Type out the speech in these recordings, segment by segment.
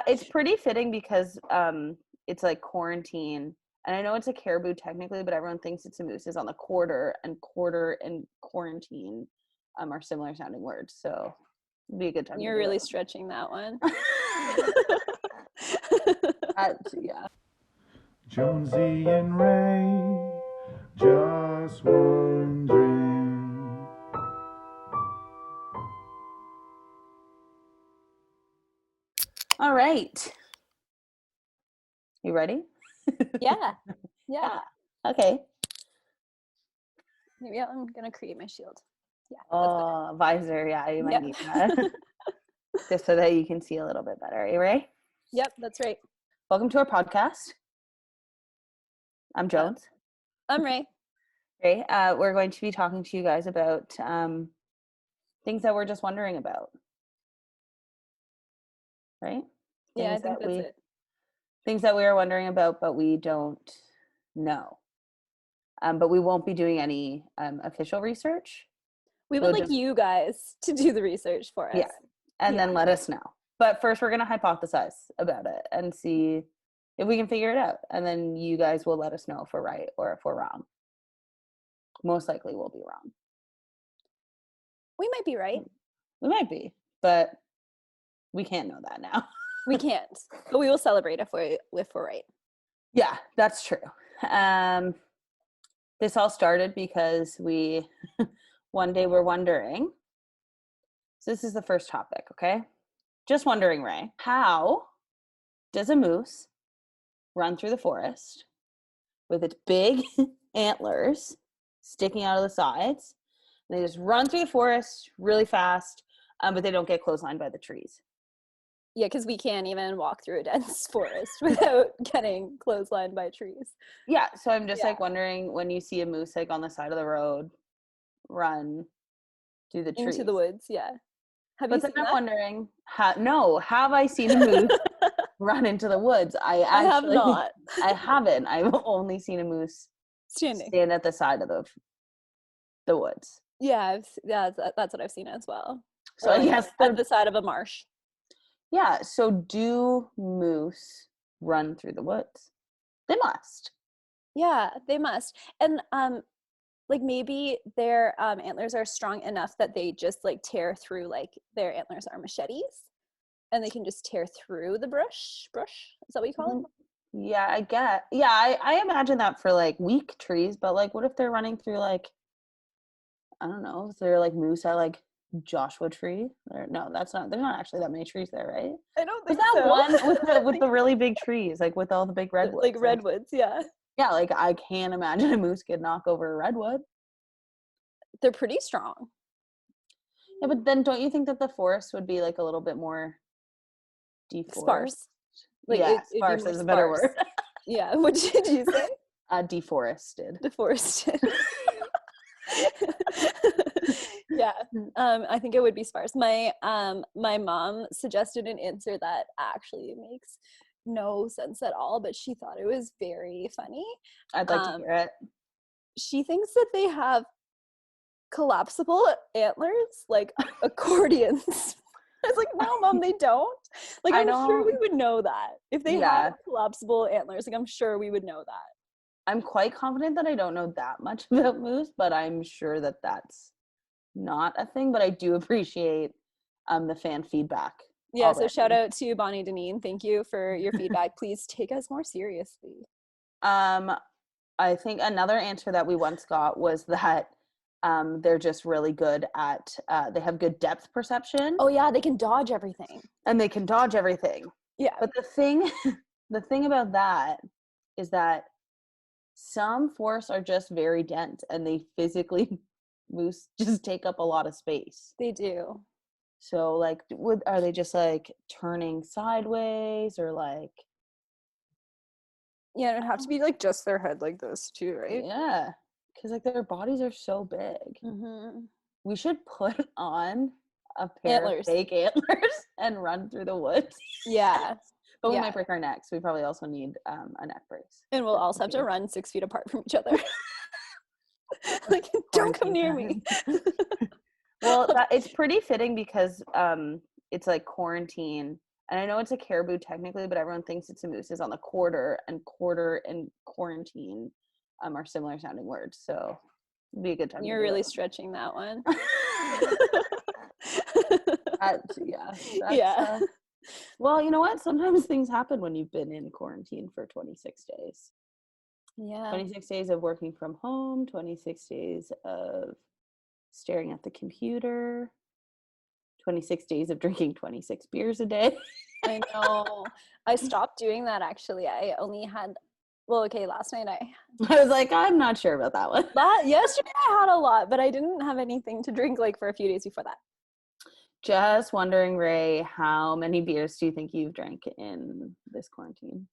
It's pretty fitting because it's like quarantine. And I know it's a caribou technically, but everyone thinks it's a moose is on the quarter and quarantine are similar sounding words. So it'd be a good time. You're really stretching that one. Yeah. Jonesy and Ray, just wondering. All right. You ready? Yeah. Okay. Maybe I'm gonna create my shield. Yeah. Oh, visor. Yeah, you might need that. Just so that you can see a little bit better. Are you ready? Yep, that's right. Welcome to our podcast. I'm Jones. I'm Ray. Okay. We're going to be talking to you guys about things that we're just wondering about. Right? Yeah, I think that's it. Things that we are wondering about, but we don't know. But we won't be doing any official research. We would like you guys to do the research for us. Yeah. And then let us know. But first we're going to hypothesize about it and see if we can figure it out. And then you guys will let us know if we're right or if we're wrong. Most likely we'll be wrong. We might be right. We might be, but we can't know that now. We can't. But we will celebrate if we're right. Yeah, that's true. This all started because we one day were wondering. So this is the first topic, okay? Just wondering, Ray, how does a moose run through the forest with its big antlers sticking out of the sides? And they just run through the forest really fast, but they don't get clotheslined by the trees. Yeah, because we can't even walk through a dense forest without getting clotheslined by trees. Yeah, so I'm just like wondering when you see a moose like on the side of the road run through the trees. Into the woods, yeah. Have you seen that? I'm wondering, have I seen a moose run into the woods? I have not. I haven't. I've only seen a moose stand at the side of the woods. Yeah, that's what I've seen as well. So I guess at the side of a marsh. Yeah, so do moose run through the woods? They must. Yeah, they must. And like maybe their antlers are strong enough that they just like tear through, like their antlers are machetes and they can just tear through the brush. Is that what you call it? Yeah, I get. Yeah, I imagine that for like weak trees, but like what if they're running through like, I don't know, if they're like moose at like Joshua Tree? Or no, that's not. There's not actually that many trees there, right? I don't think so. One with the really big trees, like with all the big redwoods. Like redwoods, yeah. Yeah, like I can't imagine a moose could knock over a redwood. They're pretty strong. Yeah, but then don't you think that the forest would be like a little bit more sparse? Like yeah, sparse is a better word. Yeah, what did you say? Deforested. Yeah, I think it would be sparse. My mom suggested an answer that actually makes no sense at all, but she thought it was very funny. I'd like to hear it. She thinks that they have collapsible antlers, like accordions. I was like, no, Mom, they don't. Like, I'm sure we would know that. If they had collapsible antlers, like, I'm sure we would know that. I'm quite confident that I don't know that much about moose, but I'm sure that that's not a thing. But I do appreciate the fan feedback. Yeah, already. So shout out to Bonnie Deneen. Thank you for your feedback. Please take us more seriously. I think another answer that we once got was that they're just really good at, they have good depth perception. Oh yeah, they can dodge everything. And they can dodge everything. Yeah. But the thing about that is that some forests are just very dense and they physically, moose just take up a lot of space. They do. So like, are they just like turning sideways or like? Yeah, it'd have to be like just their head like this too, right? Yeah. Because like their bodies are so big. Mm-hmm. We should put on a pair of fake antlers and run through the woods. Yeah. But we might break our necks. We probably also need a neck brace. And we'll also have to run 6 feet apart from each other. Like, don't come near me. Well, it's pretty fitting because it's like quarantine. And I know it's a caribou technically, but everyone thinks it's a moose, is on the quarter, and quarter and quarantine are similar sounding words. So it'd be a good time. You're really stretching that one. Yeah. Well, you know what? Sometimes things happen when you've been in quarantine for 26 days. Yeah. 26 days of working from home, 26 days of staring at the computer, 26 days of drinking 26 beers a day. I know. I stopped doing that, actually. I only had, well, okay, last night I was like, I'm not sure about that one. Yesterday I had a lot, but I didn't have anything to drink like for a few days before that. Just wondering, Ray, how many beers do you think you've drank in this quarantine?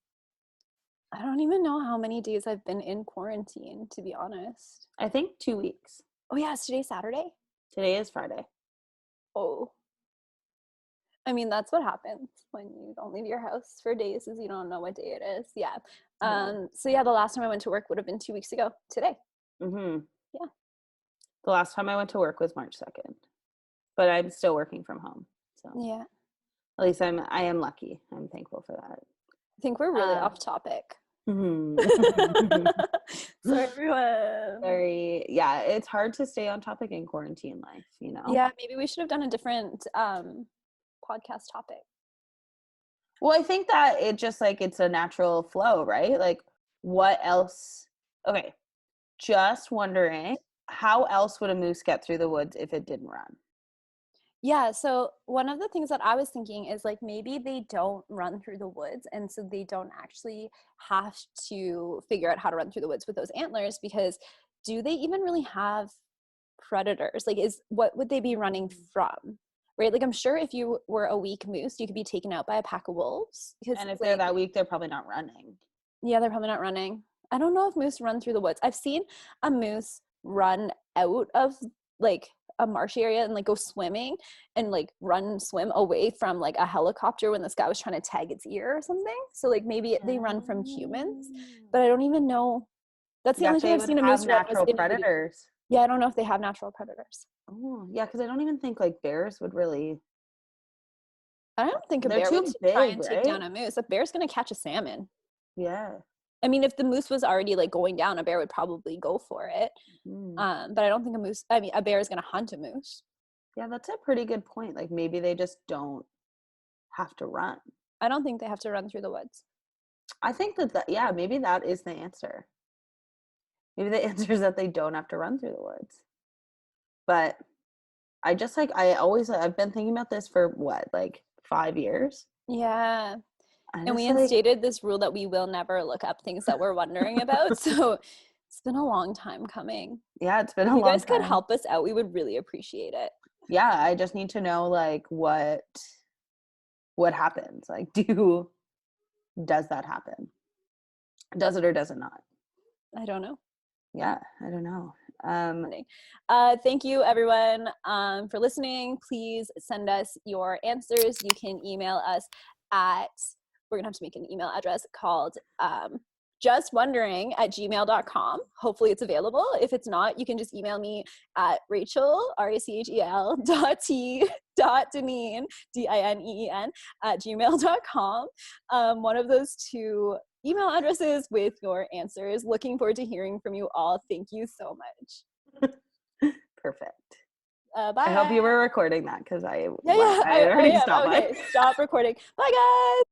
I don't even know how many days I've been in quarantine, to be honest. I think 2 weeks. Oh yeah, is today Saturday? Today is Friday. Oh. I mean, that's what happens when you don't leave your house for days, is you don't know what day it is. Yeah. So yeah, the last time I went to work would have been 2 weeks ago today. Mm-hmm. Yeah. The last time I went to work was March 2nd, but I'm still working from home. So yeah, at least I am lucky. I'm thankful for that. I think we're really off topic. Mm-hmm. Sorry, everyone. Sorry. Yeah, it's hard to stay on topic in quarantine life, you know? Yeah, maybe we should have done a different podcast topic. Well, I think that it just like it's a natural flow, right? Like what else? Okay. Just wondering, how else would a moose get through the woods if it didn't run? Yeah, so one of the things that I was thinking is like maybe they don't run through the woods, and so they don't actually have to figure out how to run through the woods with those antlers, because do they even really have predators? Like, what would they be running from? Right? Like, I'm sure if you were a weak moose, you could be taken out by a pack of wolves. And if they're that weak, they're probably not running. Yeah, they're probably not running. I don't know if moose run through the woods. I've seen a moose run out of like a marshy area and like go swimming and like swim away from like a helicopter when this guy was trying to tag its ear or something. So like maybe they run from humans, but I don't even know. That's the only time I've seen a moose run was in predators. Yeah, I don't know if they have natural predators. Oh, yeah, because I don't even think like bears would really. I don't think a bear would try and take down a moose. A bear's gonna catch a salmon. Yeah. I mean, if the moose was already like going down, a bear would probably go for it. But I don't think a bear is going to hunt a moose. Yeah, that's a pretty good point. Like maybe they just don't have to run. I don't think they have to run through the woods. I think yeah, maybe that is the answer. Maybe the answer is that they don't have to run through the woods. But I just like, I've been thinking about this for what, like 5 years? Yeah. And we instated this rule that we will never look up things that we're wondering about. So it's been a long time coming. Yeah, it's been a long time. If you guys could help us out, we would really appreciate it. Yeah, I just need to know like what happens. Like does that happen? Does it or does it not? I don't know. Yeah, I don't know. Thank you everyone for listening. Please send us your answers. You can email us at, we're gonna have to make an email address called justwondering@gmail.com. Hopefully it's available. If it's not, you can just email me at Rachel, RACHEL .Dineen, DINEEN @gmail.com. One of those two email addresses with your answers. Looking forward to hearing from you all. Thank you so much. Perfect. Bye. I hope you were recording that because I already stopped. Okay, stop recording. Bye guys.